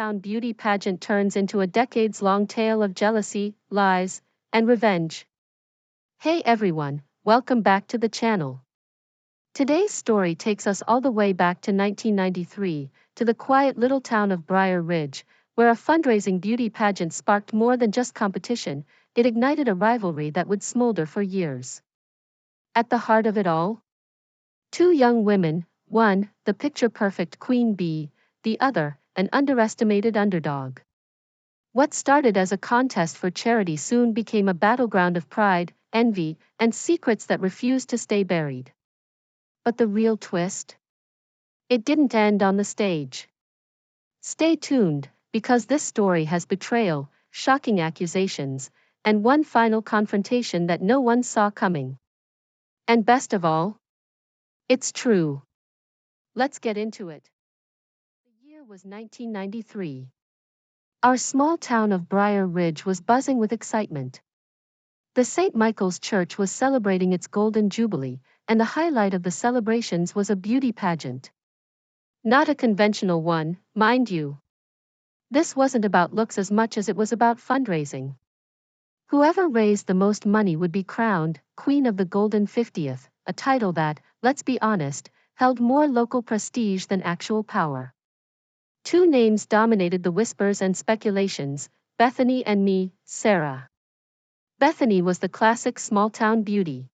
town beauty pageant turns into a decades-long tale of jealousy, lies, and revenge. Hey everyone, welcome back to the channel. Today's story takes us all the way back to 1993, to the quiet little town of Briar Ridge, where a fundraising beauty pageant sparked more than just competition, it ignited a rivalry that would smolder for years. At the heart of it all, two young women, one, the picture-perfect Queen Bee, the other, an underestimated underdog. What started as a contest for charity soon became a battleground of pride, envy, and secrets that refused to stay buried. But the real twist? It didn't end on the stage. Stay tuned, because this story has betrayal, shocking accusations, and one final confrontation that no one saw coming. And best of all, it's true. Let's get into it. The year was 1993. Our small town of Briar Ridge was buzzing with excitement. The St. Michael's Church was celebrating its Golden Jubilee, and the highlight of the celebrations was a beauty pageant. Not a conventional one, mind you. This wasn't about looks as much as it was about fundraising. Whoever raised the most money would be crowned Queen of the Golden 50th, a title that, let's be honest, held more local prestige than actual power. Two names dominated the whispers and speculations, Bethany and me, Sarah. Bethany was the classic small-town beauty.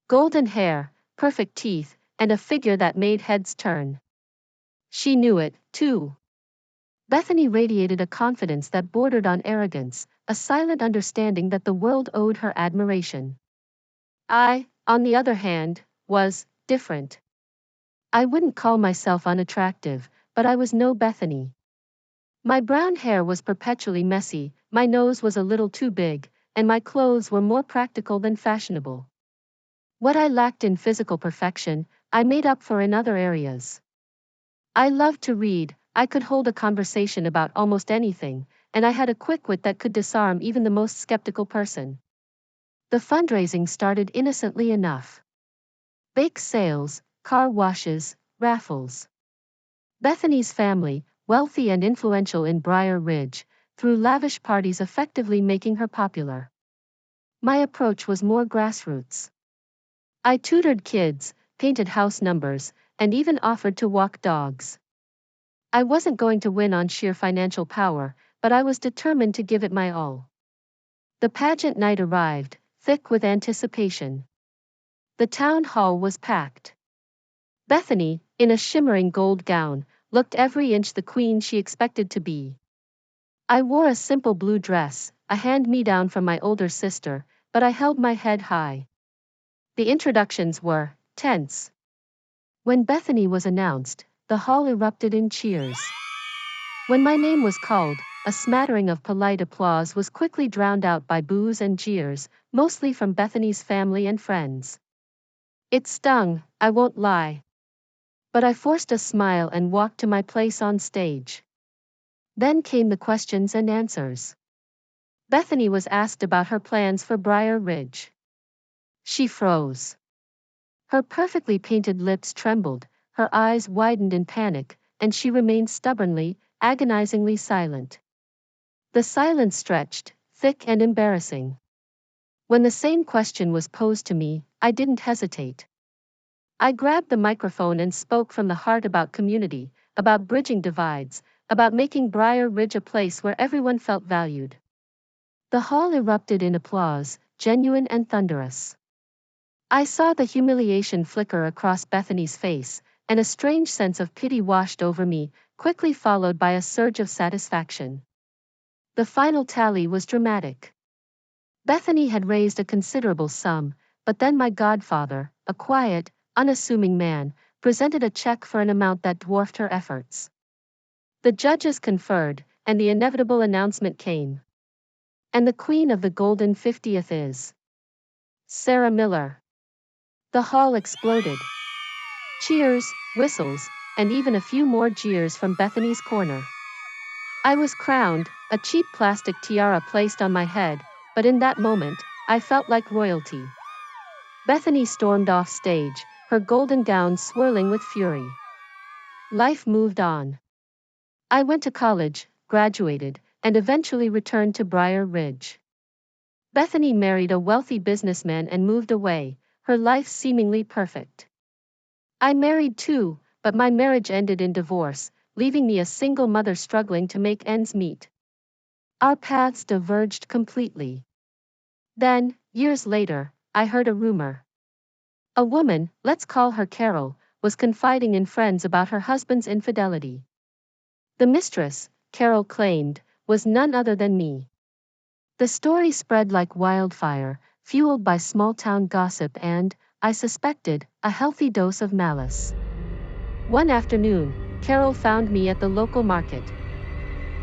Golden hair, perfect teeth, and a figure that made heads turn. She knew it, too. Bethany radiated a confidence that bordered on arrogance, a silent understanding that the world owed her admiration. I, on the other hand, was different. I wouldn't call myself unattractive, but I was no Bethany. My brown hair was perpetually messy, my nose was a little too big, and my clothes were more practical than fashionable. What I lacked in physical perfection, I made up for in other areas. I loved to read, I could hold a conversation about almost anything, and I had a quick wit that could disarm even the most skeptical person. The fundraising started innocently enough. Bake sales, car washes, raffles. Bethany's family, wealthy and influential in Briar Ridge, threw lavish parties effectively making her popular. My approach was more grassroots. I tutored kids, painted house numbers, and even offered to walk dogs. I wasn't going to win on sheer financial power, but I was determined to give it my all. The pageant night arrived, thick with anticipation. The town hall was packed. Bethany, in a shimmering gold gown, looked every inch the queen she expected to be. I wore a simple blue dress, a hand-me-down from my older sister, but I held my head high. The introductions were tense. When Bethany was announced, the hall erupted in cheers. When my name was called, a smattering of polite applause was quickly drowned out by boos and jeers, mostly from Bethany's family and friends. It stung, I won't lie. But I forced a smile and walked to my place on stage. Then came the questions and answers. Bethany was asked about her plans for Briar Ridge. She froze. Her perfectly painted lips trembled, her eyes widened in panic, and she remained stubbornly, agonizingly silent. The silence stretched, thick and embarrassing. When the same question was posed to me, I didn't hesitate. I grabbed the microphone and spoke from the heart about community, about bridging divides, about making Briar Ridge a place where everyone felt valued. The hall erupted in applause, genuine and thunderous. I saw the humiliation flicker across Bethany's face, and a strange sense of pity washed over me, quickly followed by a surge of satisfaction. The final tally was dramatic. Bethany had raised a considerable sum, but then my godfather, a quiet, unassuming man, presented a check for an amount that dwarfed her efforts. The judges conferred, and the inevitable announcement came. And the Queen of the Golden 50th is Sarah Miller. The hall exploded. Cheers, whistles, and even a few more jeers from Bethany's corner. I was crowned, a cheap plastic tiara placed on my head, but in that moment, I felt like royalty. Bethany stormed off stage, her golden gown swirling with fury. Life moved on. I went to college, graduated, and eventually returned to Briar Ridge. Bethany married a wealthy businessman and moved away, her life seemingly perfect. I married too, but my marriage ended in divorce, leaving me a single mother struggling to make ends meet. Our paths diverged completely. Then, years later, I heard a rumor. A woman, let's call her Carol, was confiding in friends about her husband's infidelity. The mistress, Carol claimed, was none other than me. The story spread like wildfire, fueled by small-town gossip and, I suspected, a healthy dose of malice. One afternoon, Carol found me at the local market.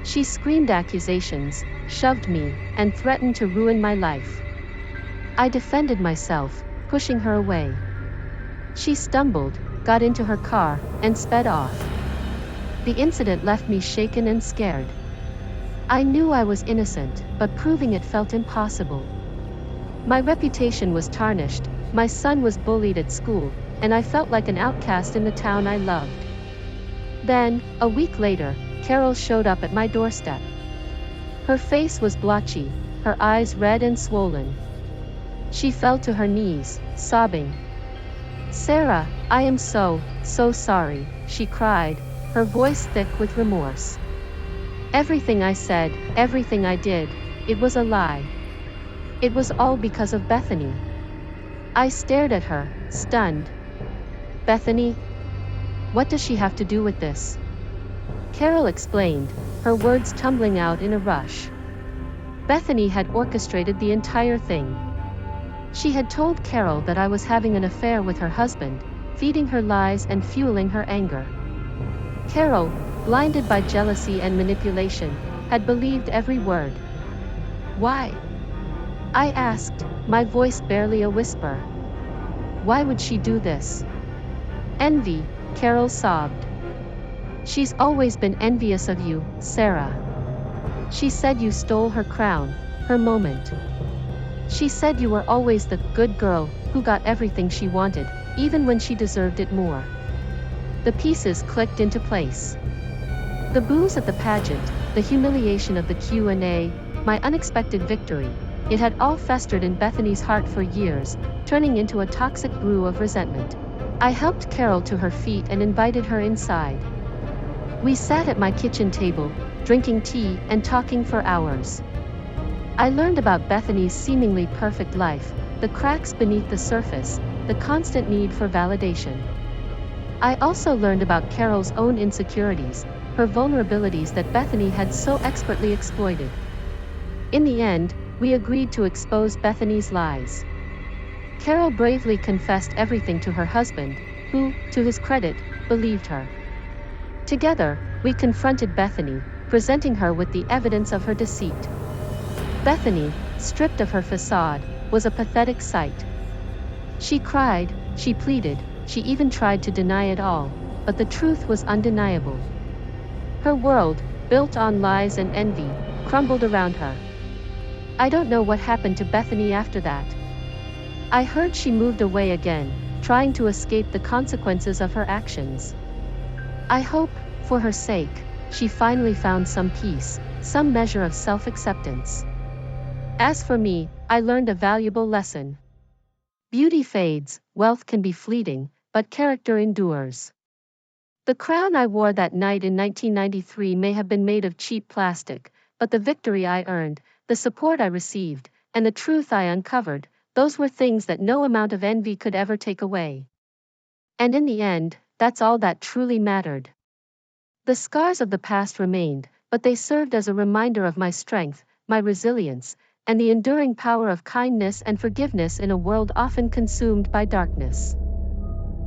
She screamed accusations, shoved me, and threatened to ruin my life. I defended myself, pushing her away. She stumbled, got into her car, and sped off. The incident left me shaken and scared. I knew I was innocent, but proving it felt impossible. My reputation was tarnished, my son was bullied at school, and I felt like an outcast in the town I loved. Then, a week later, Carol showed up at my doorstep. Her face was blotchy, her eyes red and swollen. She fell to her knees, sobbing. "Sarah, I am so sorry," she cried, her voice thick with remorse. "Everything I said, everything I did, it was a lie. It was all because of Bethany." I stared at her, stunned. "Bethany? What does she have to do with this?" Carol explained, her words tumbling out in a rush. Bethany had orchestrated the entire thing. She had told Carol that I was having an affair with her husband, feeding her lies and fueling her anger. Carol, blinded by jealousy and manipulation, had believed every word. Why? I asked, my voice barely a whisper. Why would she do this? Envy, Carol sobbed. She's always been envious of you, Sarah. She said you stole her crown, her moment. She said you were always the good girl who got everything she wanted, even when she deserved it more. The pieces clicked into place. The booze at the pageant, the humiliation of the Q&A, my unexpected victory, it had all festered in Bethany's heart for years, turning into a toxic brew of resentment. I helped Carol to her feet and invited her inside. We sat at my kitchen table, drinking tea and talking for hours. I learned about Bethany's seemingly perfect life, the cracks beneath the surface, the constant need for validation. I also learned about Carol's own insecurities, her vulnerabilities that Bethany had so expertly exploited. In the end, we agreed to expose Bethany's lies. Carol bravely confessed everything to her husband, who, to his credit, believed her. Together, we confronted Bethany, presenting her with the evidence of her deceit. Bethany, stripped of her facade, was a pathetic sight. She cried, she pleaded, she even tried to deny it all, but the truth was undeniable. Her world, built on lies and envy, crumbled around her. I don't know what happened to Bethany after that. I heard she moved away again, trying to escape the consequences of her actions. I hope, for her sake, she finally found some peace, some measure of self-acceptance. As for me, I learned a valuable lesson. Beauty fades, wealth can be fleeting, but character endures. The crown I wore that night in 1993 may have been made of cheap plastic, but the victory I earned, the support I received, and the truth I uncovered, those were things that no amount of envy could ever take away. And in the end, that's all that truly mattered. The scars of the past remained, but they served as a reminder of my strength, my resilience, and the enduring power of kindness and forgiveness in a world often consumed by darkness.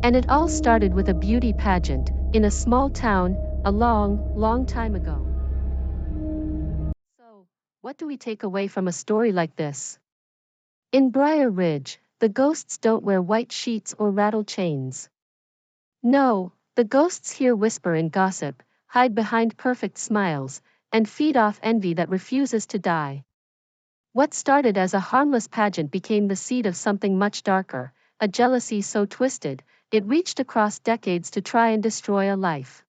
And it all started with a beauty pageant, in a small town, a long time ago. So, what do we take away from a story like this? In Briar Ridge, the ghosts don't wear white sheets or rattle chains. No, the ghosts here whisper in gossip, hide behind perfect smiles, and feed off envy that refuses to die. What started as a harmless pageant became the seed of something much darker, a jealousy so twisted, it reached across decades to try and destroy a life.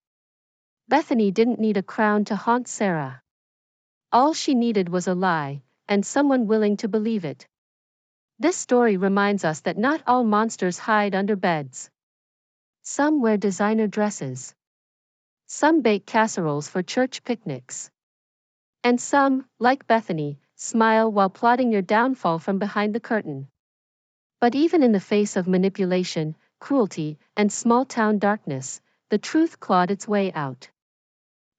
Bethany didn't need a crown to haunt Sarah. All she needed was a lie, and someone willing to believe it. This story reminds us that not all monsters hide under beds. Some wear designer dresses. Some bake casseroles for church picnics. And some, like Bethany, smile while plotting your downfall from behind the curtain. But even in the face of manipulation, cruelty, and small-town darkness, the truth clawed its way out.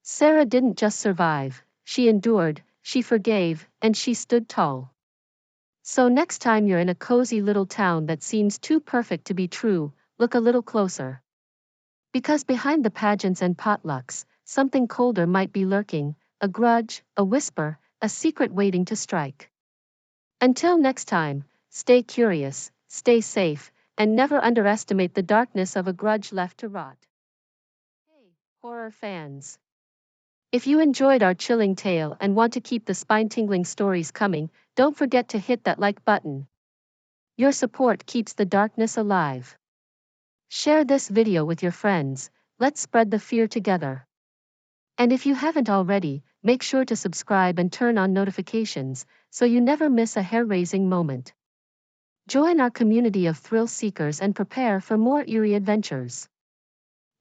Sarah didn't just survive, she endured, she forgave, and she stood tall. So next time you're in a cozy little town that seems too perfect to be true, look a little closer. Because behind the pageants and potlucks, something colder might be lurking, a grudge, a whisper, a secret waiting to strike. Until next time, stay curious, stay safe, and never underestimate the darkness of a grudge left to rot. Hey, horror fans! If you enjoyed our chilling tale and want to keep the spine-tingling stories coming, don't forget to hit that like button. Your support keeps the darkness alive. Share this video with your friends, let's spread the fear together. And if you haven't already, make sure to subscribe and turn on notifications, so you never miss a hair-raising moment. Join our community of thrill seekers and prepare for more eerie adventures.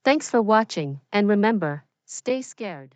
Thanks for watching, and remember, stay scared.